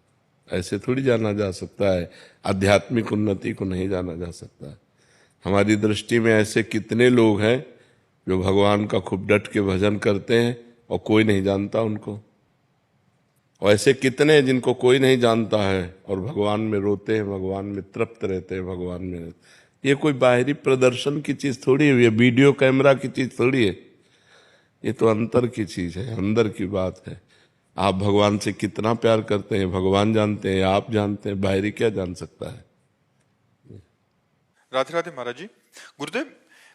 ऐसे थोड़ी जाना जा सकता है, आध्यात्मिक उन्नति को नहीं जाना जा सकता। हमारी दृष्टि में ऐसे कितने लोग हैं जो भगवान का खूब डट के भजन करते हैं और कोई नहीं जानता उनको, और ऐसे कितने हैं जिनको कोई नहीं जानता है और भगवान में रोते हैं, भगवान में तृप्त रहते हैं, भगवान में रहते। ये कोई बाहरी प्रदर्शन की चीज थोड़ी है, ये वीडियो कैमरा की चीज थोड़ी है, ये तो अंतर की चीज है, अंदर की बात है। आप भगवान से कितना प्यार करते हैं भगवान जानते हैं, आप जानते हैं, बाहरी क्या जान सकता है। राधे राधे महाराज जी। गुरुदेव,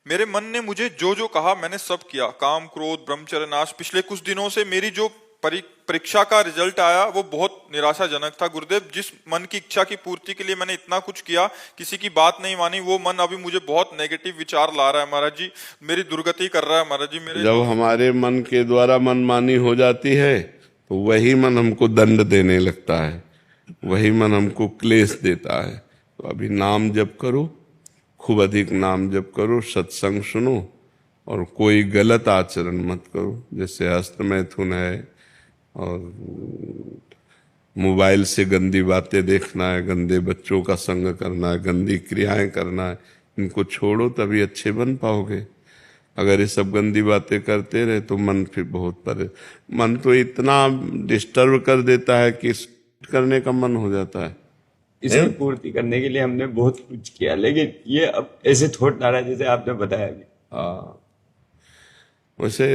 मेरे मन ने मुझे जो जो कहा मैंने सब किया। काम, क्रोध, ब्रह्मचर्य नाश। पिछले कुछ दिनों से मेरी जो परीक्षा का रिजल्ट आया वो बहुत निराशाजनक था। गुरुदेव, जिस मन की इच्छा की पूर्ति के लिए मैंने इतना कुछ किया, किसी की बात नहीं मानी, वो मन अभी मुझे बहुत नेगेटिव विचार ला रहा है महाराज जी, मेरी दुर्गति कर रहा है महाराज जी। मेरे जब हमारे मन के द्वारा मनमानी हो जाती है तो वही मन हमको दंड देने लगता है, वही मन हमको क्लेश देता है। तो अभी नाम जप करो, खूब अधिक नाम जप करो, सत्संग सुनो और कोई गलत आचरण मत करो। जैसे हस्त मैथुन है और मोबाइल से गंदी बातें देखना है, गंदे बच्चों का संग करना है, गंदी क्रियाएं करना है, इनको छोड़ो तभी अच्छे बन पाओगे। अगर ये सब गंदी बातें करते रहे तो मन फिर बहुत मन तो इतना डिस्टर्ब कर देता है कि करने का मन हो जाता है। इसकी पूर्ति करने के लिए हमने बहुत कुछ किया, लेकिन ये अब ऐसे थोट आ रहा है जैसे आपने बताया अभी। हाँ, वैसे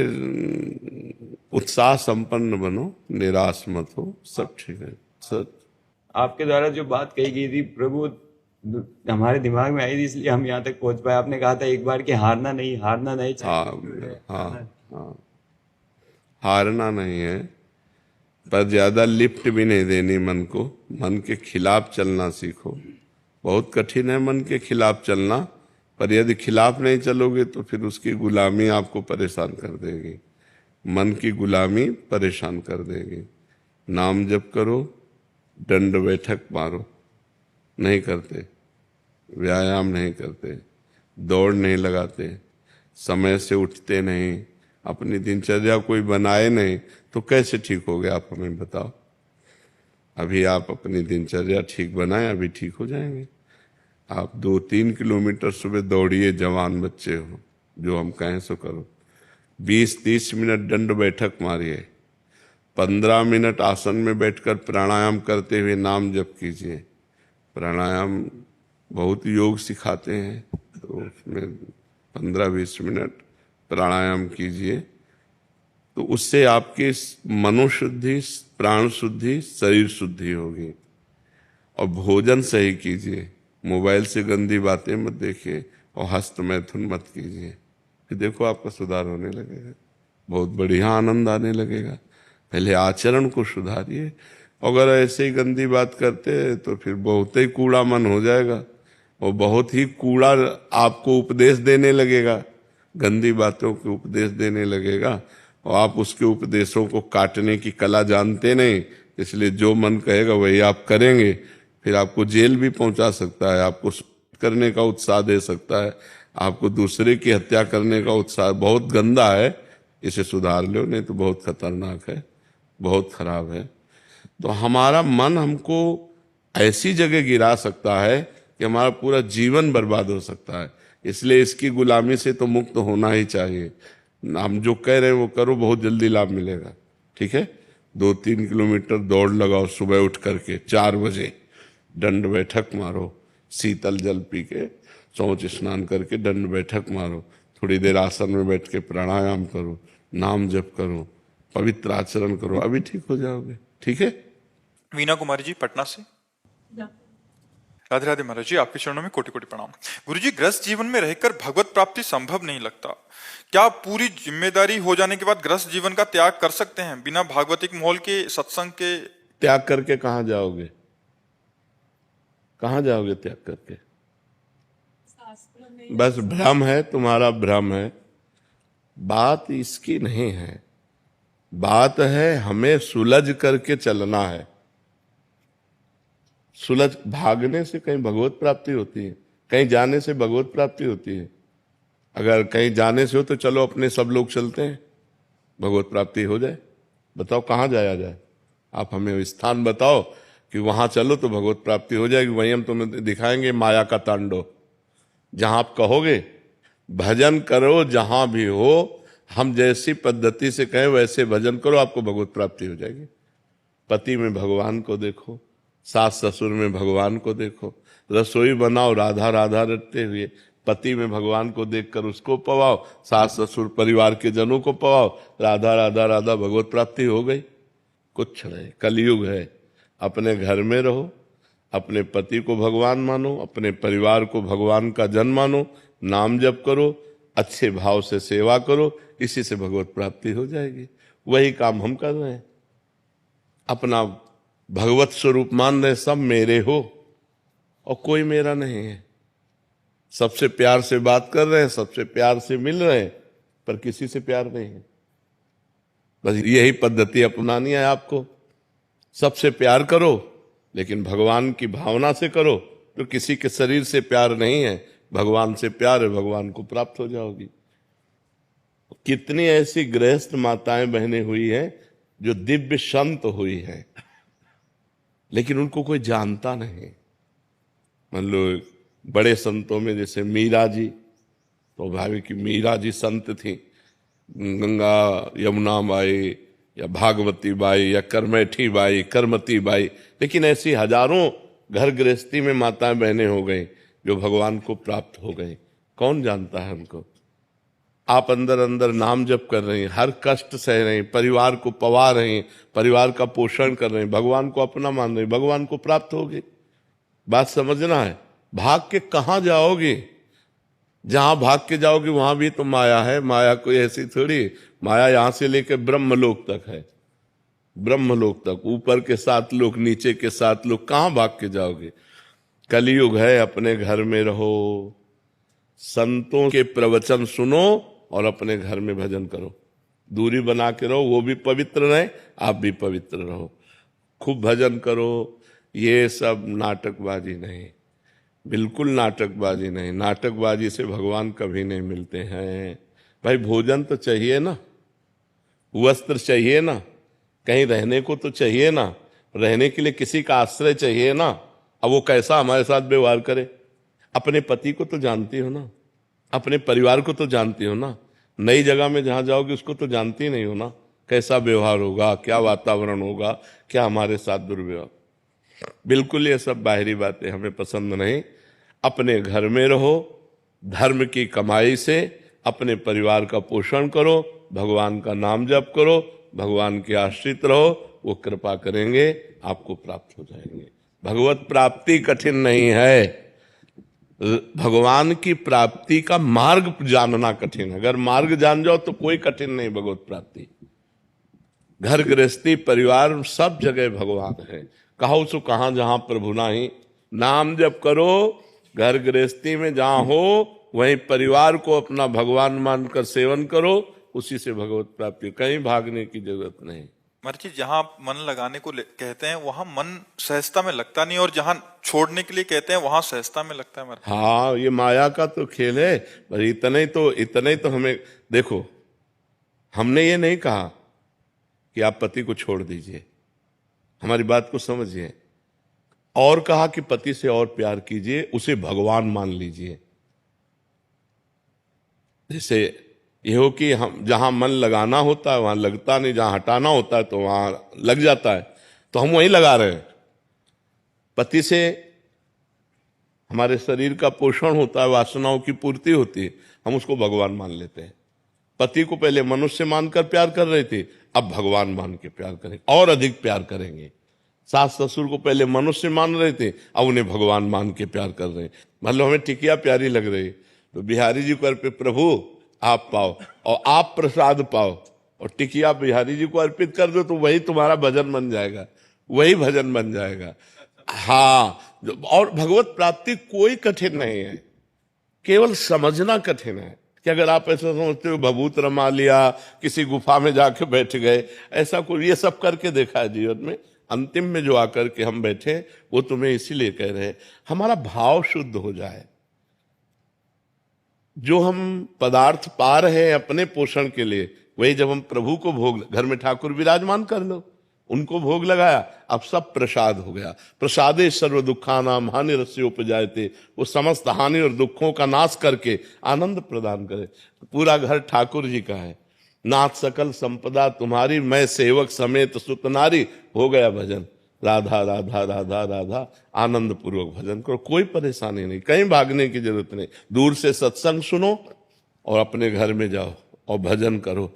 उत्साह संपन्न बनो, निराश मत हो, सब ठीक है। सब आपके द्वारा जो बात कही गई थी प्रभु हमारे दिमाग में आई थी, इसलिए हम यहाँ तक पहुंच पाए। आपने कहा था एक बार कि हारना नहीं हाँ, हारना नहीं है, पर ज्यादा लिफ्ट भी नहीं देनी मन को। मन के खिलाफ चलना सीखो। बहुत कठिन है मन के खिलाफ चलना, पर यदि खिलाफ नहीं चलोगे तो फिर उसकी गुलामी आपको परेशान कर देगी। मन की गुलामी परेशान कर देगी। नाम जप करो, दंड बैठक मारो, नहीं करते, व्यायाम नहीं करते, दौड़ नहीं लगाते, समय से उठते नहीं, अपनी दिनचर्या कोई बनाए नहीं, तो कैसे ठीक हो गए आप हमें बताओ। अभी आप अपनी दिनचर्या ठीक बनाएं, अभी ठीक हो जाएंगे। आप 2-3 किलोमीटर सुबह दौड़िए, जवान बच्चे हो, जो हम कहें सो करो। 20-30 मिनट दंड बैठक मारिए, 15 मिनट आसन में बैठकर प्राणायाम करते हुए नाम जप कीजिए। प्राणायाम बहुत योग सिखाते हैं, तो उसमें 15-20 मिनट प्राणायाम कीजिए, तो उससे आपकी मनोशुद्धि, प्राण शुद्धि, शरीर शुद्धि होगी। और भोजन सही कीजिए, मोबाइल से गंदी बातें मत देखिए और हस्त मैथुन मत कीजिए, फिर देखो आपका सुधार होने लगेगा, बहुत बढ़िया आनंद आने लगेगा। पहले आचरण को सुधारिए। अगर ऐसे ही गंदी बात करते हैं तो फिर बहुत ही कूड़ा मन हो जाएगा और बहुत ही कूड़ा आपको उपदेश देने लगेगा, गंदी बातों के उपदेश देने लगेगा, और आप उसके उपदेशों को काटने की कला जानते नहीं, इसलिए जो मन कहेगा वही आप करेंगे। फिर आपको जेल भी पहुंचा सकता है, आपको करने का उत्साह दे सकता है, आपको दूसरे की हत्या करने का उत्साह बहुत गंदा है, इसे सुधार लो, नहीं तो बहुत खतरनाक है, बहुत खराब है। तो हमारा मन हमको ऐसी जगह गिरा सकता है कि हमारा पूरा जीवन बर्बाद हो सकता है। इसलिए इसकी गुलामी से तो मुक्त होना ही चाहिए। हम जो कह रहे हैं वो करो, बहुत जल्दी लाभ मिलेगा। ठीक है, 2-3 किलोमीटर दौड़ लगाओ सुबह उठ करके 4 बजे, दंड बैठक मारो, शीतल जल पी के शौच स्नान करके दंड बैठक मारो, थोड़ी देर आसन में बैठ के प्राणायाम करो, नाम जप करो, पवित्र आचरण करो, अभी ठीक हो जाओगे। ठीक है। वीना कुमारी जी पटना से। राधे राधे महाराज जी, आपके चरणों में कोटि कोटि प्रणाम। गुरुजी, ग्रस्त जीवन में रहकर भगवत प्राप्ति संभव नहीं लगता। क्या पूरी जिम्मेदारी हो जाने के बाद ग्रस्त जीवन का त्याग कर सकते हैं बिना भागवतिक माहौल के, सत्संग के? त्याग करके कहाँ जाओगे? कहाँ जाओगे त्याग करके? बस भ्रम है, तुम्हारा भ्रम है। बात इसकी नहीं है, बात है हमें सुलझ करके चलना है। सुलझ भागने से कहीं भगवत प्राप्ति होती है? कहीं जाने से भगवत प्राप्ति होती है? अगर कहीं जाने से हो तो चलो अपने सब लोग चलते हैं, भगवत प्राप्ति हो जाए। बताओ कहाँ जाया जाए? आप हमें स्थान बताओ कि वहां चलो तो भगवत प्राप्ति हो जाएगी। वहीं हम तुम्हें दिखाएंगे माया का तांडव। जहां आप कहोगे भजन करो, जहां भी हो, हम जैसी पद्धति से कहें वैसे भजन करो, आपको भगवत प्राप्ति हो जाएगी। पति में भगवान को देखो, सास ससुर में भगवान को देखो, रसोई बनाओ राधा राधा रटते हुए, पति में भगवान को देखकर उसको पवाओ, सास ससुर परिवार के जनों को पवाओ, राधा राधा राधा, भगवत प्राप्ति हो गई। कुछ नहीं, कलयुग है। अपने घर में रहो, अपने पति को भगवान मानो, अपने परिवार को भगवान का जन मानो, नाम जप करो, अच्छे भाव से सेवा करो, इसी से भगवत प्राप्ति हो जाएगी। वही काम हम कर रहे हैं। अपना भगवत स्वरूप मान रहे, सब मेरे हो और कोई मेरा नहीं है। सबसे प्यार से बात कर रहे हैं, सबसे प्यार से मिल रहे हैं, पर किसी से प्यार नहीं है। बस यही पद्धति अपनानी है आपको। सबसे प्यार करो, लेकिन भगवान की भावना से करो। तो किसी के शरीर से प्यार नहीं है, भगवान से प्यार है, भगवान को प्राप्त हो जाओगी। कितनी ऐसी गृहस्थ माताएं बहनें हुई हैं जो दिव्य संत हुई हैं, लेकिन उनको कोई जानता नहीं। मान लो बड़े संतों में जैसे मीरा जी, तो भावी की मीरा जी संत थी, गंगा यमुना बाई या भागवती बाई या करमेठी बाई, करमती बाई, लेकिन ऐसी हजारों घर गृहस्थी में माताएं बहनें हो गई जो भगवान को प्राप्त हो गई। कौन जानता है उनको? आप अंदर अंदर नाम जप कर रही हैं, हर कष्ट सह रही हैं, परिवार को पवा रही हैं, परिवार का पोषण कर रही हैं, भगवान को अपना मान रही हैं, भगवान को प्राप्त होगी। बात समझना है। भाग के कहाँ जाओगे? जहां भाग के जाओगे वहां भी तो माया है। माया कोई ऐसी थोड़ी, माया यहां से लेकर ब्रह्मलोक तक है, ब्रह्मलोक तक, ऊपर के 7 लोक, नीचे के 7 लोक, कहां भाग के जाओगे? कलयुग है, अपने घर में रहो, संतों के प्रवचन सुनो और अपने घर में भजन करो। दूरी बना के रहो, वो भी पवित्र रहे, आप भी पवित्र रहो। खूब भजन करो। ये सब नाटकबाजी नहीं, बिल्कुल नाटकबाजी नहीं। नाटकबाजी से भगवान कभी नहीं मिलते हैं। भाई भोजन तो चाहिए ना, वस्त्र चाहिए ना, कहीं रहने को तो चाहिए ना, रहने के लिए किसी का आश्रय चाहिए ना। अब वो कैसा हमारे साथ व्यवहार करे? अपने पति को तो जानती हो ना, अपने परिवार को तो जानती हो ना, नई जगह में जहां जाओगे उसको तो जानती नहीं हो ना, कैसा व्यवहार होगा, क्या वातावरण होगा, क्या हमारे साथ दुर्व्यवहार। बिल्कुल ये सब बाहरी बातें हमें पसंद नहीं। अपने घर में रहो, धर्म की कमाई से अपने परिवार का पोषण करो, भगवान का नाम जप करो, भगवान के आश्रित रहो, वो कृपा करेंगे, आपको प्राप्त हो जाएंगे। भगवत प्राप्ति कठिन नहीं है, भगवान की प्राप्ति का मार्ग जानना कठिन है। अगर मार्ग जान जाओ तो कोई कठिन नहीं भगवत प्राप्ति। घर गृहस्थी परिवार सब जगह भगवान है। कहो सो कहां जहां प्रभु नाही। नाम जप करो, घर गृहस्थी में जहां हो वहीं परिवार को अपना भगवान मानकर सेवन करो, उसी से भगवत प्राप्ति। कहीं भागने की जरूरत नहीं। महाराज जी जहां आप मन लगाने को कहते हैं वहां मन सहजता में लगता नहीं, और जहां छोड़ने के लिए कहते हैं वहां सहजता में लगता है महाराज। हाँ, ये माया का तो खेल है। पर इतने ही तो हमें देखो, हमने ये नहीं कहा कि आप पति को छोड़ दीजिए, हमारी बात को समझिए, और कहा कि पति से और प्यार कीजिए, उसे भगवान मान लीजिए। जैसे ये हो कि हम जहां मन लगाना होता है वहां लगता नहीं, जहां हटाना होता है तो वहां लग जाता है, तो हम वहीं लगा रहे हैं। पति से हमारे शरीर का पोषण होता है, वासनाओं की पूर्ति होती है, हम उसको भगवान मान लेते हैं। पति को पहले मनुष्य मानकर प्यार कर रहे थे, अब भगवान मान के प्यार करेंगे, और अधिक प्यार करेंगे। सास ससुर को पहले मनुष्य मान रहे थे, अब उन्हें भगवान मान के प्यार कर रहे हैं। मतलब हमें टिकिया प्यारी लग रही, तो बिहारी जी को अर्पित प्रभु आप पाओ और आप प्रसाद पाओ, और टिकिया बिहारी जी को अर्पित कर दो, तो वही तुम्हारा भजन बन जाएगा, वही भजन बन जाएगा। हाँ, और भगवत प्राप्ति कोई कठिन नहीं है, केवल समझना कठिन है। कि अगर आप ऐसा समझते हो भभूत रमा लिया, किसी गुफा में जाके बैठ गए, ऐसा कोई, ये सब करके देखा है जीवन में। अंतिम में जो आकर के हम बैठे, वो तुम्हें इसीलिए कह रहे हैं हमारा भाव शुद्ध हो जाए। जो हम पदार्थ पा रहे हैं अपने पोषण के लिए, वही जब हम प्रभु को भोग, घर में ठाकुर विराजमान कर लो, उनको भोग लगाया, अब सब प्रसाद हो गया। प्रसादे सर्व दुखानाम हानि रस्य उपजायते, वो समस्त हानि और दुखों का नाश करके आनंद प्रदान करे। पूरा घर ठाकुर जी का है, नाथ सकल संपदा तुम्हारी, मैं सेवक समेत सुत नारी, हो गया भजन। राधा राधा राधा राधा, आनंद पूर्वक भजन करो, कोई परेशानी नहीं, कहीं भागने की जरूरत नहीं। दूर से सत्संग सुनो और अपने घर में जाओ और भजन करो।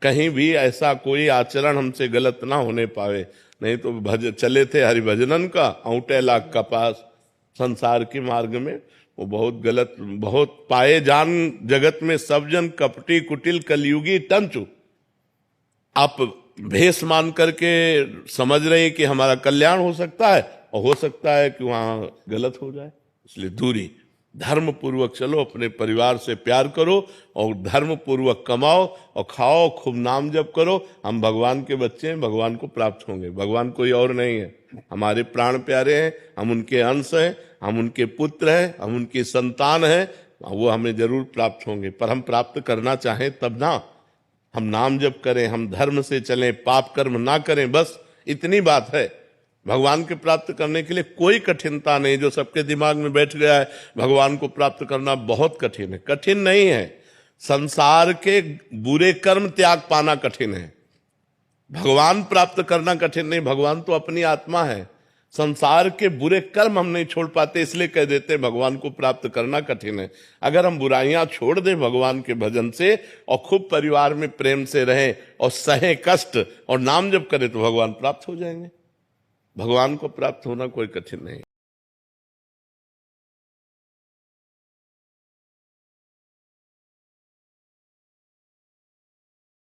कहीं भी ऐसा कोई आचरण हमसे गलत ना होने पावे, नहीं तो चले थे हरिभजनन का औंटे लाख का पास, संसार के मार्ग में वो बहुत गलत, बहुत पाए जान जगत में सब जन कपटी कुटिल कलयुगी टंचु। आप भेष मान करके समझ रहे हैं कि हमारा कल्याण हो सकता है, और हो सकता है कि वहां गलत हो जाए, इसलिए दूरी। धर्म पूर्वक चलो, अपने परिवार से प्यार करो और धर्म पूर्वक कमाओ और खाओ, खूब नाम जप करो। हम भगवान के बच्चे हैं, भगवान को प्राप्त होंगे। भगवान कोई और नहीं है, हमारे प्राण प्यारे हैं, हम उनके अंश हैं, हम उनके पुत्र हैं, हम उनकी संतान हैं, वो हमें जरूर प्राप्त होंगे। पर हम प्राप्त करना चाहें तब ना, हम नाम जप करें, हम धर्म से चलें, पाप कर्म ना करें, बस इतनी बात है। भगवान के प्राप्त करने के लिए कोई कठिनता नहीं। जो सबके दिमाग में बैठ गया है भगवान को प्राप्त करना बहुत कठिन है, कठिन नहीं है। संसार के बुरे कर्म त्याग पाना कठिन है, भगवान प्राप्त करना कठिन नहीं। भगवान तो अपनी आत्मा है, संसार के बुरे कर्म हम नहीं छोड़ पाते, इसलिए कह देते भगवान को प्राप्त करना कठिन है। अगर हम बुराइयां छोड़ दें भगवान के भजन से और खूब परिवार में प्रेम से रहें और सहे कष्ट और नाम जप करें, तो भगवान प्राप्त हो जाएंगे। भगवान को प्राप्त होना कोई कठिन नहीं।